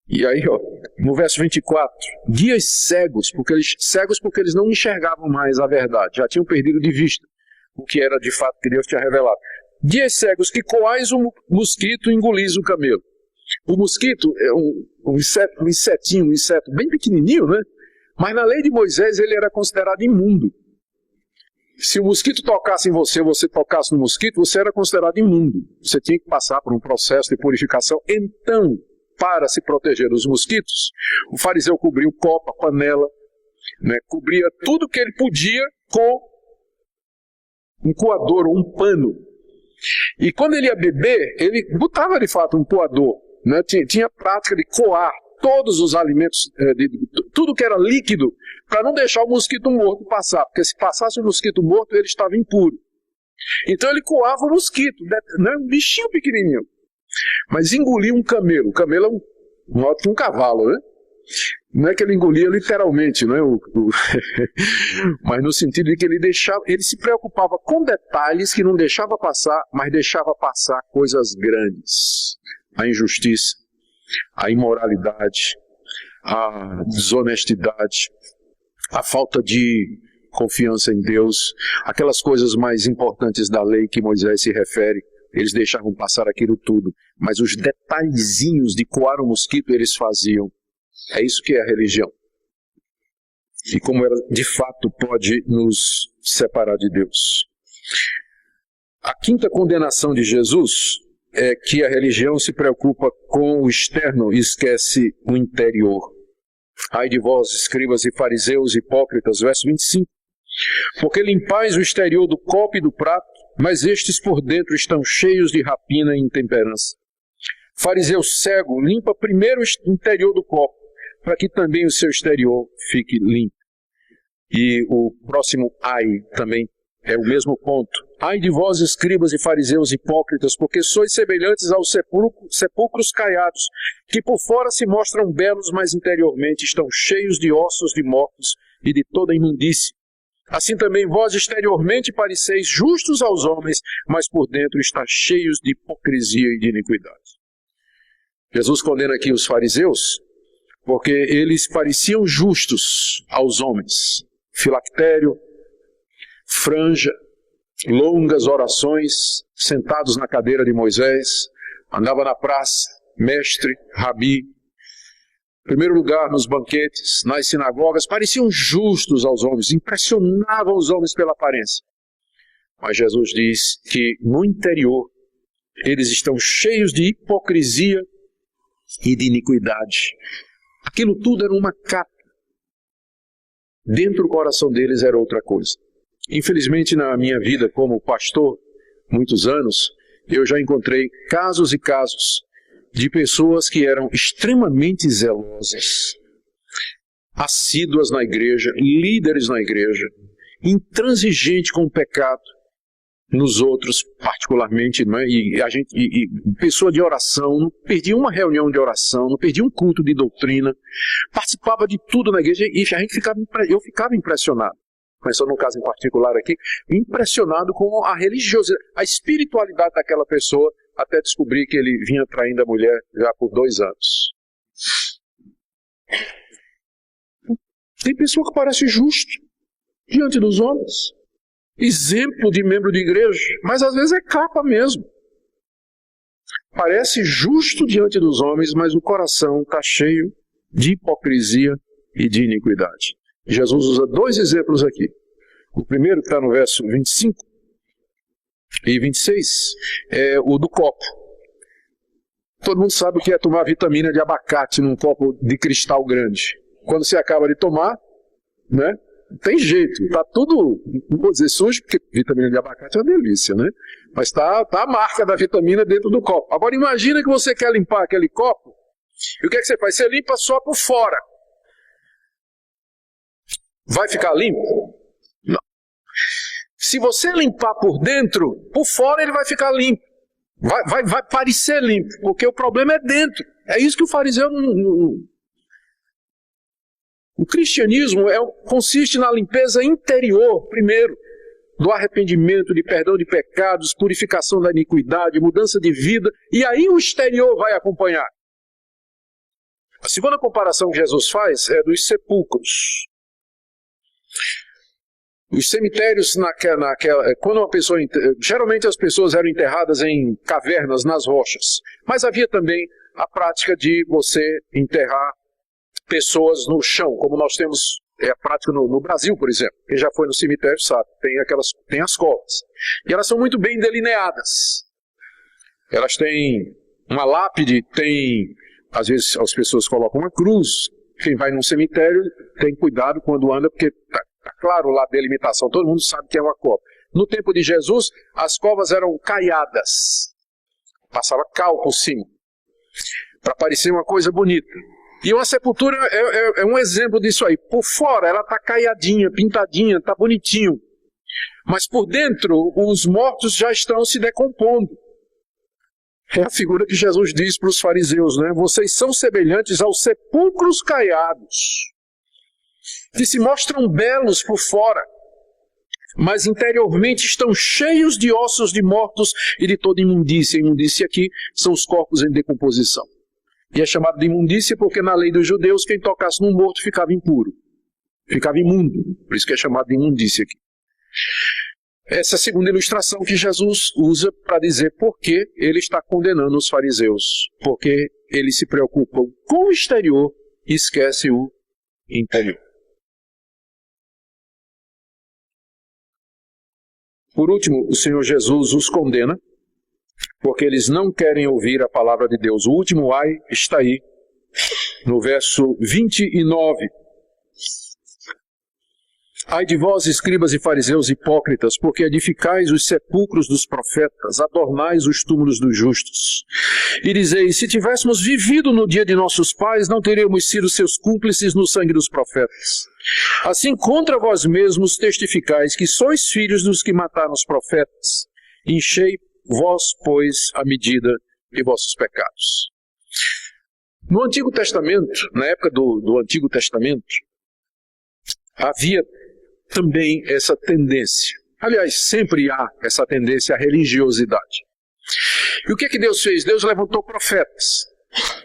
E aí, ó, no verso 24, guias cegos porque eles não enxergavam mais a verdade. Já tinham perdido de vista o que era de fato que Deus tinha revelado. Guias cegos que coais o mosquito e engolis o camelo. O mosquito é um inseto bem pequenininho, né? Mas na lei de Moisés ele era considerado imundo. Se o mosquito tocasse em você, você tocasse no mosquito, você era considerado imundo. Você tinha que passar por um processo de purificação. Então, para se proteger dos mosquitos, o fariseu cobria o copo, a panela, né? Cobria tudo que ele podia com um coador, um pano. E quando ele ia beber, ele botava de fato um coador, né? Tinha a prática de coar todos os alimentos, tudo que era líquido, para não deixar o mosquito morto passar, porque se passasse o mosquito morto, ele estava impuro. Então ele coava o mosquito, né? Um bichinho pequenininho. Mas engolia um camelo. O camelo é maior que um cavalo, né? Não é que ele engolia literalmente, não é? Mas no sentido de que ele se preocupava com detalhes que não deixava passar, mas deixava passar coisas grandes. A injustiça, a imoralidade, a desonestidade, a falta de confiança em Deus, aquelas coisas mais importantes da lei que Moisés se refere, eles deixavam passar aquilo tudo. Mas os detalhezinhos de coar um mosquito eles faziam. É isso que é a religião. E como ela de fato pode nos separar de Deus. A quinta condenação de Jesus é que a religião se preocupa com o externo e esquece o interior. Ai de vós, escribas e fariseus hipócritas, verso 25. Porque limpais o exterior do copo e do prato, mas estes por dentro estão cheios de rapina e intemperança. Fariseu cego, limpa primeiro o interior do copo, para que também o seu exterior fique limpo. E o próximo ai também é o mesmo ponto. Ai de vós, escribas e fariseus hipócritas, porque sois semelhantes aos sepulcros caiados, que por fora se mostram belos, mas interiormente estão cheios de ossos de mortos e de toda imundície. Assim também vós exteriormente pareceis justos aos homens, mas por dentro estáis cheios de hipocrisia e de iniquidade. Jesus condena aqui os fariseus, porque eles pareciam justos aos homens. Filactério, franja, longas orações, sentados na cadeira de Moisés, andava na praça, mestre, rabi. Em primeiro lugar, nos banquetes, nas sinagogas, pareciam justos aos homens, impressionavam os homens pela aparência. Mas Jesus diz que no interior eles estão cheios de hipocrisia e de iniquidade. Aquilo tudo era uma capa. Dentro do coração deles era outra coisa. Infelizmente, na minha vida como pastor, muitos anos, eu já encontrei casos e casos de pessoas que eram extremamente zelosas, assíduas na igreja, líderes na igreja, intransigente com o pecado nos outros, particularmente, né? E pessoa de oração, não perdia uma reunião de oração, não perdia um culto de doutrina, participava de tudo na igreja e eu ficava impressionado. Pensando num caso em particular aqui, impressionado com a religiosidade, a espiritualidade daquela pessoa, até descobrir que ele vinha traindo a mulher já por 2 anos. Tem pessoa que parece justo diante dos homens, exemplo de membro de igreja, mas às vezes é capa mesmo. Parece justo diante dos homens, mas o coração está cheio de hipocrisia e de iniquidade. Jesus usa 2 exemplos aqui. O primeiro, que está no verso 25 e 26, é o do copo. Todo mundo sabe o que é tomar vitamina de abacate num copo de cristal grande. Quando você acaba de tomar, né, tem jeito, está tudo, não vou dizer sujo, porque vitamina de abacate é uma delícia, né? Mas está a marca da vitamina dentro do copo. Agora imagina que você quer limpar aquele copo, e o que é que você faz? Você limpa só por fora. Vai ficar limpo? Não. Se você limpar por dentro, por fora ele vai ficar limpo. Vai parecer limpo, porque o problema é dentro. É isso que o fariseu não... O cristianismo consiste na limpeza interior, primeiro, do arrependimento, de perdão de pecados, purificação da iniquidade, mudança de vida, e aí o exterior vai acompanhar. A segunda comparação que Jesus faz é dos sepulcros. Os cemitérios, quando uma pessoa, geralmente as pessoas eram enterradas em cavernas, nas rochas, mas havia também a prática de você enterrar pessoas no chão, como nós temos a prática no Brasil, por exemplo. Quem já foi no cemitério sabe, tem as covas. E elas são muito bem delineadas. Elas têm uma lápide, às vezes as pessoas colocam uma cruz. Quem vai num cemitério tem cuidado quando anda, porque está claro lá a delimitação, todo mundo sabe que é uma cova. No tempo de Jesus, as covas eram caiadas. Passava cal por cima, para parecer uma coisa bonita. E uma sepultura é um exemplo disso aí. Por fora ela está caiadinha, pintadinha, está bonitinho. Mas por dentro os mortos já estão se decompondo. É a figura que Jesus diz para os fariseus, né? Vocês são semelhantes aos sepulcros caiados, que se mostram belos por fora, mas interiormente estão cheios de ossos de mortos e de toda imundícia. Imundícia aqui são os corpos em decomposição. E é chamado de imundícia porque na lei dos judeus quem tocasse num morto ficava impuro, ficava imundo. Por isso que é chamado de imundícia aqui. Essa é a segunda ilustração que Jesus usa para dizer por que ele está condenando os fariseus. Porque eles se preocupam com o exterior e esquecem o interior. Por último, o Senhor Jesus os condena, porque eles não querem ouvir a palavra de Deus. O último ai está aí, no verso 29. Ai de vós, escribas e fariseus hipócritas, porque edificais os sepulcros dos profetas, adornais os túmulos dos justos. E dizeis, se tivéssemos vivido no dia de nossos pais, não teríamos sido seus cúmplices no sangue dos profetas. Assim, contra vós mesmos testificais que sois filhos dos que mataram os profetas. Enchei vós, pois, a medida de vossos pecados. No Antigo Testamento, na época do Antigo Testamento, havia também essa tendência. Aliás, sempre há essa tendência à religiosidade. E o que Deus fez? Deus levantou profetas.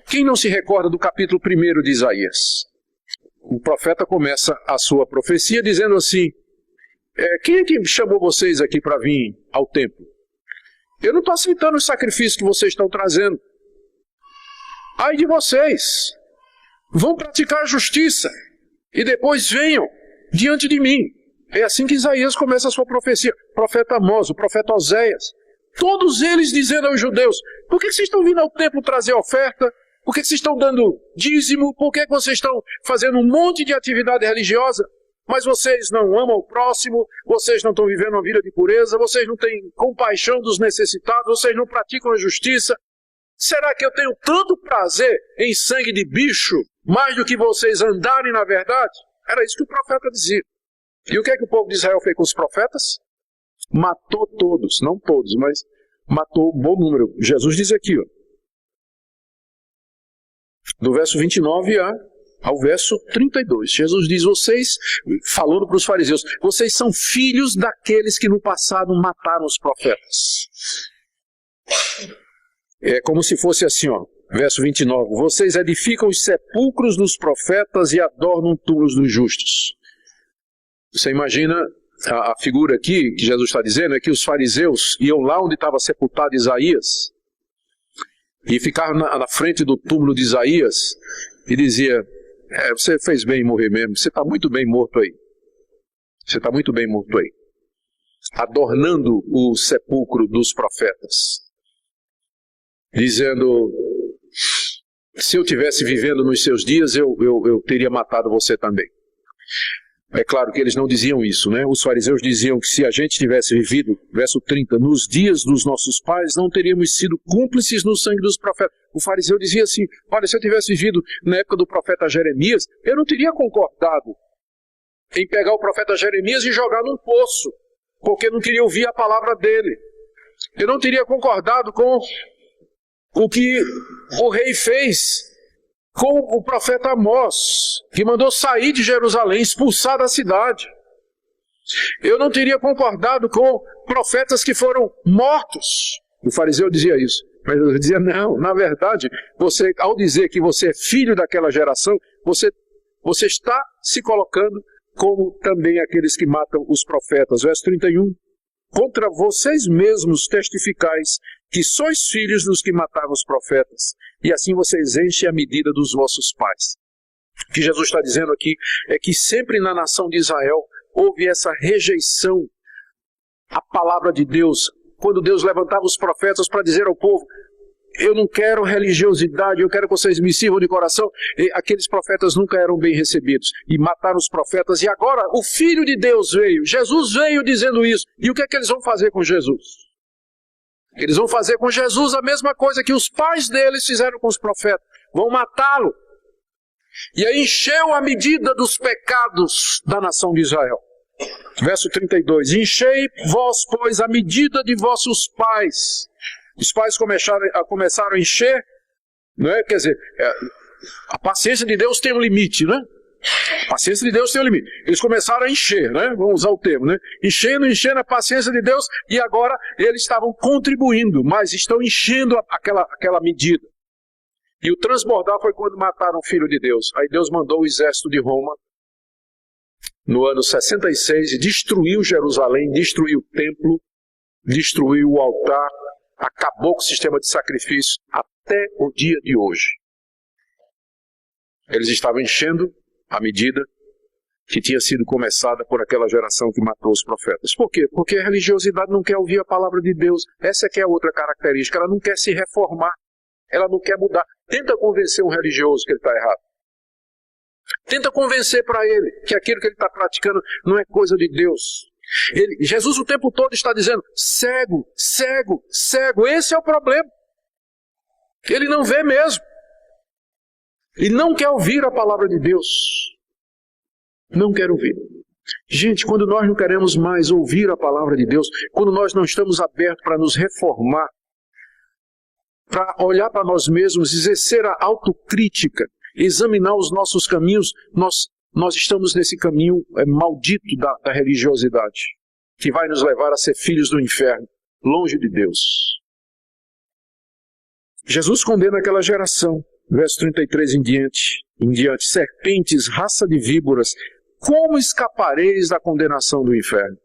Quem não se recorda do capítulo 1 de Isaías? O profeta começa a sua profecia dizendo assim, quem é que chamou vocês aqui para vir ao templo? Eu não estou aceitando os sacrifícios que vocês estão trazendo. Ai de vocês! Vão praticar a justiça e depois venham diante de mim. É assim que Isaías começa a sua profecia. O profeta Amós, o profeta Oséias. Todos eles dizendo aos judeus, por que vocês estão vindo ao templo trazer oferta? Por que vocês estão dando dízimo? Por que vocês estão fazendo um monte de atividade religiosa? Mas vocês não amam o próximo, vocês não estão vivendo uma vida de pureza, vocês não têm compaixão dos necessitados, vocês não praticam a justiça. Será que eu tenho tanto prazer em sangue de bicho, mais do que vocês andarem na verdade? Era isso que o profeta dizia. E o que é que o povo de Israel fez com os profetas? Matou todos, não todos, mas matou um bom número. Jesus diz aqui, do verso 29 ao verso 32. Jesus diz, vocês, falando para os fariseus, vocês são filhos daqueles que no passado mataram os profetas. É como se fosse assim, verso 29. Vocês edificam os sepulcros dos profetas e adornam túmulos dos justos. Você imagina a figura aqui que Jesus está dizendo, é que os fariseus iam lá onde estava sepultado Isaías e ficavam na frente do túmulo de Isaías e dizia, você fez bem em morrer mesmo, você está muito bem morto aí. Você está muito bem morto aí. Adornando o sepulcro dos profetas. Dizendo, se eu tivesse vivendo nos seus dias, eu teria matado você também. É claro que eles não diziam isso, né? Os fariseus diziam que se a gente tivesse vivido, verso 30, nos dias dos nossos pais, não teríamos sido cúmplices no sangue dos profetas. O fariseu dizia assim, olha, se eu tivesse vivido na época do profeta Jeremias, eu não teria concordado em pegar o profeta Jeremias e jogar num poço, porque não queria ouvir a palavra dele. Eu não teria concordado com o que o rei fez com o profeta Amós, que mandou sair de Jerusalém, expulsar da cidade. Eu não teria concordado com profetas que foram mortos. O fariseu dizia isso. Mas ele dizia, não, na verdade, você, ao dizer que você é filho daquela geração, você está se colocando como também aqueles que matam os profetas. Verso 31. Contra vocês mesmos testificais que sois filhos dos que mataram os profetas, e assim vocês enchem a medida dos vossos pais. O que Jesus está dizendo aqui é que sempre na nação de Israel houve essa rejeição à palavra de Deus, quando Deus levantava os profetas para dizer ao povo, eu não quero religiosidade, eu quero que vocês me sirvam de coração. E aqueles profetas nunca eram bem recebidos e mataram os profetas. E agora o Filho de Deus veio, Jesus veio dizendo isso. E o que é que eles vão fazer com Jesus? Eles vão fazer com Jesus a mesma coisa que os pais deles fizeram com os profetas. Vão matá-lo. E aí encheu a medida dos pecados da nação de Israel. Verso 32. Enchei vós, pois, a medida de vossos pais. Os pais começaram a encher, não é? Quer dizer, a paciência de Deus tem um limite, né? A paciência de Deus tem um limite. Eles começaram a encher, né? Vamos usar o termo, né? Enchendo a paciência de Deus, e agora eles estavam contribuindo, mas estão enchendo aquela medida. E o transbordar foi quando mataram o Filho de Deus. Aí Deus mandou o exército de Roma, no ano 66, e destruiu Jerusalém, destruiu o templo, destruiu o altar, acabou com o sistema de sacrifício até o dia de hoje. Eles estavam enchendo a medida que tinha sido começada por aquela geração que matou os profetas. Por quê? Porque a religiosidade não quer ouvir a palavra de Deus. Essa é que é a outra característica. Ela não quer se reformar. Ela não quer mudar. Tenta convencer um religioso que ele está errado. Tenta convencer para ele que aquilo que ele está praticando não é coisa de Deus. Jesus o tempo todo está dizendo, cego, cego, cego. Esse é o problema. Ele não vê mesmo. Ele não quer ouvir a palavra de Deus. Não quer ouvir. Gente, quando nós não queremos mais ouvir a palavra de Deus, quando nós não estamos abertos para nos reformar, para olhar para nós mesmos, exercer a autocrítica, examinar os nossos caminhos, nós estamos nesse caminho maldito da religiosidade, que vai nos levar a ser filhos do inferno, longe de Deus. Jesus condena aquela geração, verso 33 em diante, serpentes, raça de víboras, como escapareis da condenação do inferno?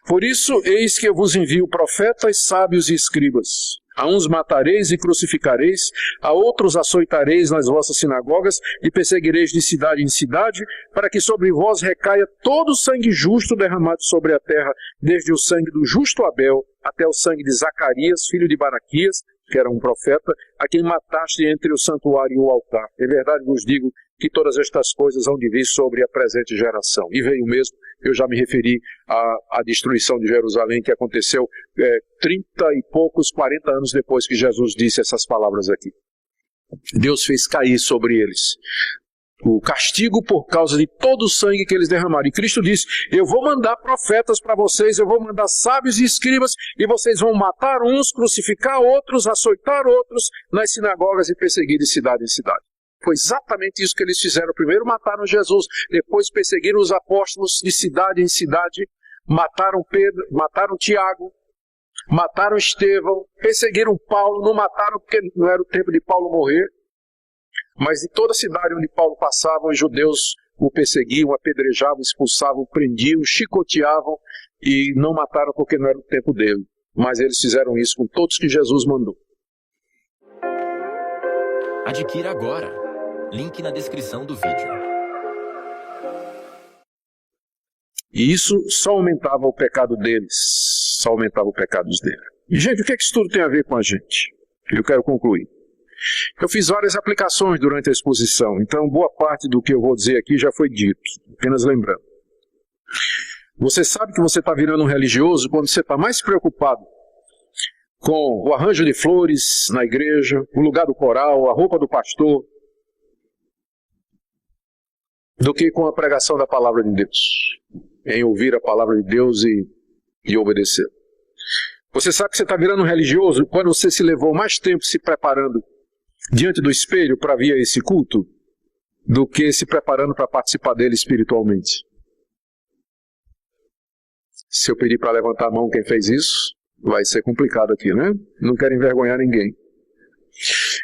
Por isso, eis que eu vos envio profetas, sábios e escribas. A uns matareis e crucificareis, a outros açoitareis nas vossas sinagogas e perseguireis de cidade em cidade, para que sobre vós recaia todo o sangue justo derramado sobre a terra, desde o sangue do justo Abel até o sangue de Zacarias, filho de Baraquias, que era um profeta, a quem mataste entre o santuário e o altar. Em verdade vos digo que todas estas coisas hão de vir sobre a presente geração. E veio mesmo, eu já me referi à destruição de Jerusalém, que aconteceu 40 anos depois que Jesus disse essas palavras aqui. Deus fez cair sobre eles o castigo por causa de todo o sangue que eles derramaram. E Cristo disse, eu vou mandar profetas para vocês, eu vou mandar sábios e escribas, e vocês vão matar uns, crucificar outros, açoitar outros nas sinagogas e perseguir de cidade em cidade. Foi exatamente isso que eles fizeram. Primeiro mataram Jesus, depois perseguiram os apóstolos de cidade em cidade, mataram Pedro, mataram Tiago, mataram Estevão, perseguiram Paulo, não mataram porque não era o tempo de Paulo morrer, mas em toda a cidade onde Paulo passava, os judeus o perseguiam, apedrejavam, expulsavam, prendiam, chicoteavam e não mataram porque não era o tempo dele. Mas eles fizeram isso com todos que Jesus mandou. Adquira agora. Link na descrição do vídeo. E isso só aumentava o pecado deles, só aumentava o pecado deles. E, gente, o que é que isso tudo tem a ver com a gente? Eu quero concluir. Eu fiz várias aplicações durante a exposição, então boa parte do que eu vou dizer aqui já foi dito, apenas lembrando. Você sabe que você está virando um religioso quando você está mais preocupado com o arranjo de flores na igreja, o lugar do coral, a roupa do pastor, do que com a pregação da palavra de Deus, em ouvir a palavra de Deus e obedecer. Você sabe que você está virando um religioso quando você se levou mais tempo se preparando diante do espelho para vir a esse culto do que se preparando para participar dele espiritualmente. Se eu pedir para levantar a mão quem fez isso, vai ser complicado aqui, né? Não quero envergonhar ninguém.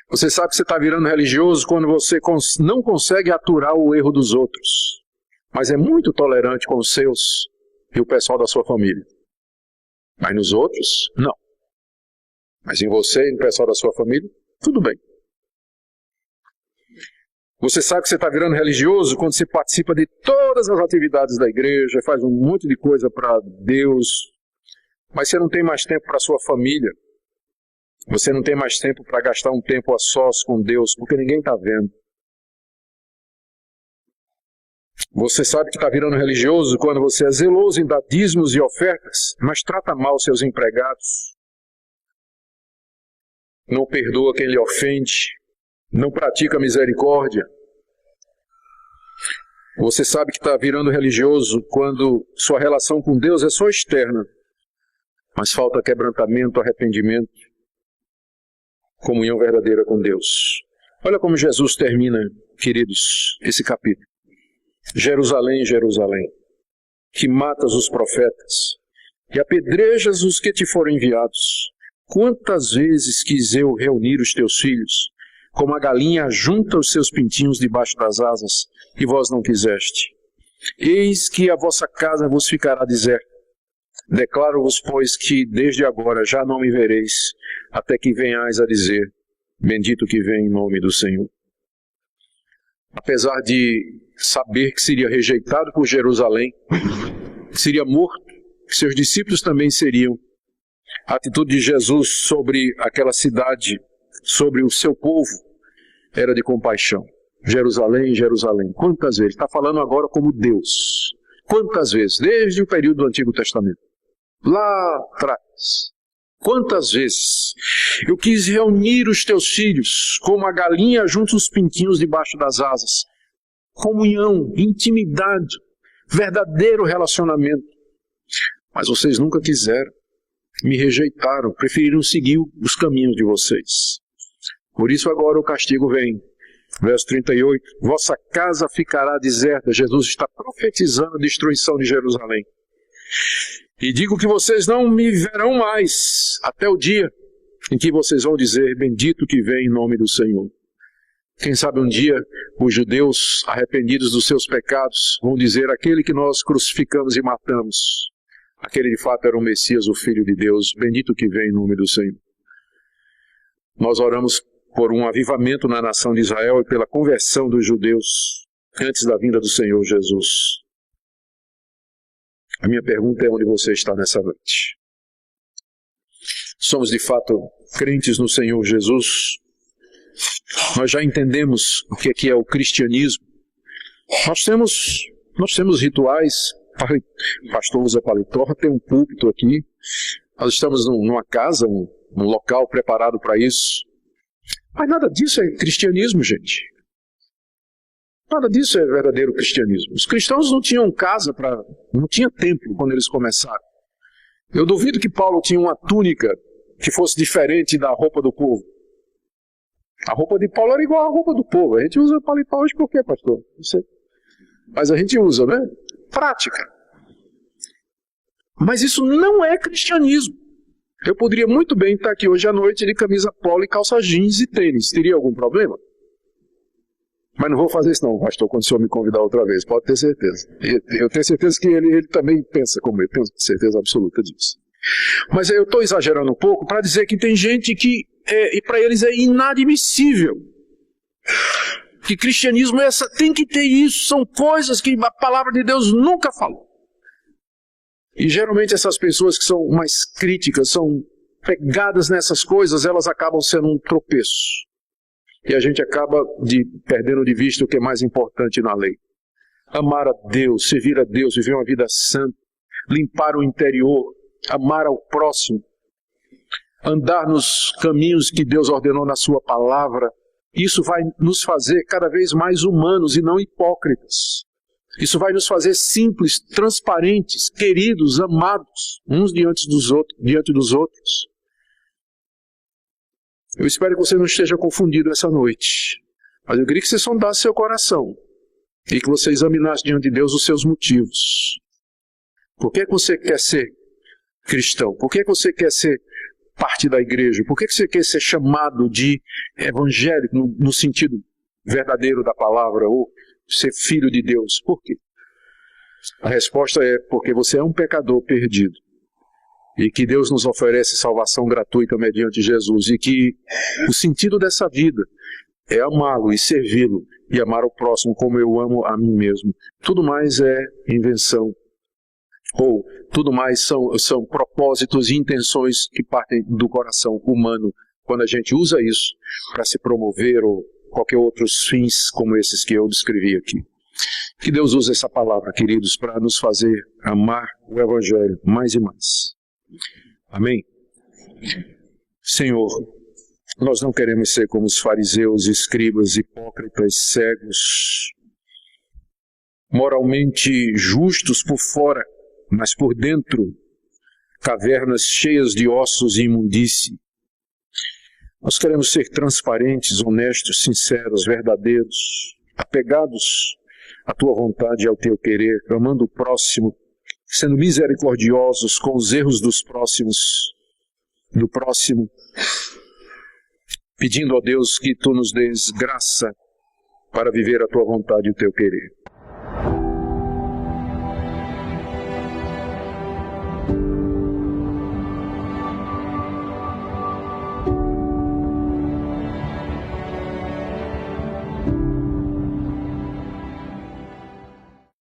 Você sabe que você está virando religioso quando você não consegue aturar o erro dos outros, mas é muito tolerante com os seus e o pessoal da sua família. Mas nos outros, não. Mas em você e no pessoal da sua família, tudo bem. Você sabe que você está virando religioso quando você participa de todas as atividades da igreja, faz um monte de coisa para Deus, mas você não tem mais tempo para a sua família. Você não tem mais tempo para gastar um tempo a sós com Deus, porque ninguém está vendo. Você sabe que está virando religioso quando você é zeloso em dar dízimos e ofertas, mas trata mal seus empregados, não perdoa quem lhe ofende, não pratica misericórdia. Você sabe que está virando religioso quando sua relação com Deus é só externa, mas falta quebrantamento, arrependimento, comunhão verdadeira com Deus. Olha como Jesus termina, queridos, esse capítulo. Jerusalém, Jerusalém, que matas os profetas e apedrejas os que te foram enviados. Quantas vezes quis eu reunir os teus filhos, como a galinha junta os seus pintinhos debaixo das asas, e vós não quiseste. Eis que a vossa casa vos ficará deserta. Declaro-vos, pois, que desde agora já não me vereis, até que venhais a dizer, bendito que vem em nome do Senhor. apesar de saber que seria rejeitado por Jerusalém, que seria morto, que seus discípulos também seriam. A atitude de Jesus sobre aquela cidade, sobre o seu povo, era de compaixão. Jerusalém, Jerusalém, quantas vezes? Está falando agora como Deus. Quantas vezes? Desde o período do Antigo Testamento. Lá atrás. Quantas vezes eu quis reunir os teus filhos, como a galinha junta os pintinhos debaixo das asas. Comunhão, intimidade, verdadeiro relacionamento. Mas vocês nunca quiseram, me rejeitaram, preferiram seguir os caminhos de vocês. Por isso agora o castigo vem. Verso 38, vossa casa ficará deserta. Jesus está profetizando a destruição de Jerusalém. E digo que vocês não me verão mais, até o dia em que vocês vão dizer, bendito que vem em nome do Senhor. Quem sabe um dia os judeus, arrependidos dos seus pecados, vão dizer, aquele que nós crucificamos e matamos, aquele de fato era o Messias, o Filho de Deus, bendito que vem em nome do Senhor. Nós oramos por um avivamento na nação de Israel e pela conversão dos judeus antes da vinda do Senhor Jesus. A minha pergunta é onde você está nessa noite. Somos de fato crentes no Senhor Jesus? Nós já entendemos o que é o cristianismo. Nós temos rituais. O pastor usa paletó, tem um púlpito aqui. Nós estamos numa casa, um local preparado para isso. Mas nada disso é cristianismo, gente. Nada disso é verdadeiro cristianismo. Os cristãos não tinham casa, não tinha templo quando eles começaram. Eu duvido que Paulo tinha uma túnica que fosse diferente da roupa do povo. A roupa de Paulo era igual à roupa do povo. A gente usa paletó hoje por quê, pastor? Não sei. Mas a gente usa, né? Prática. Mas isso não é cristianismo. Eu poderia muito bem estar aqui hoje à noite de camisa polo e calça jeans e tênis. Teria algum problema? Mas não vou fazer isso não, pastor, quando o senhor me convidar outra vez. Pode ter certeza. Eu tenho certeza que ele também pensa como eu. Tenho certeza absoluta disso. Mas eu estou exagerando um pouco para dizer que tem gente que, e para eles é inadmissível. Que cristianismo tem que ter isso. São coisas que a palavra de Deus nunca falou. E geralmente essas pessoas que são mais críticas, são pegadas nessas coisas, elas acabam sendo um tropeço. E a gente acaba perdendo de vista o que é mais importante na lei. Amar a Deus, servir a Deus, viver uma vida santa, limpar o interior, amar ao próximo, andar nos caminhos que Deus ordenou na sua palavra. Isso vai nos fazer cada vez mais humanos e não hipócritas. Isso vai nos fazer simples, transparentes, queridos, amados, uns diante dos outros. Eu espero que você não esteja confundido essa noite. Mas eu queria que você sondasse seu coração e que você examinasse diante de Deus os seus motivos. Por que você quer ser cristão? Por que você quer ser parte da igreja? Por que você quer ser chamado de evangélico no sentido verdadeiro da palavra, ou ser filho de Deus? Por quê? A resposta é porque você é um pecador perdido. E que Deus nos oferece salvação gratuita mediante Jesus. E que o sentido dessa vida é amá-lo e servi-lo e amar o próximo como eu amo a mim mesmo. Tudo mais é invenção. Ou tudo mais são propósitos e intenções que partem do coração humano quando a gente usa isso para se promover ou qualquer outros fins como esses que eu descrevi aqui. Que Deus use essa palavra, queridos, para nos fazer amar o Evangelho mais e mais. Amém? Senhor, nós não queremos ser como os fariseus, escribas, hipócritas, cegos, moralmente justos por fora, mas por dentro, cavernas cheias de ossos e imundície. Nós queremos ser transparentes, honestos, sinceros, verdadeiros, apegados à tua vontade e ao teu querer, amando o próximo, sendo misericordiosos com os erros do próximo, pedindo a Deus que tu nos dês graça para viver a tua vontade e o teu querer.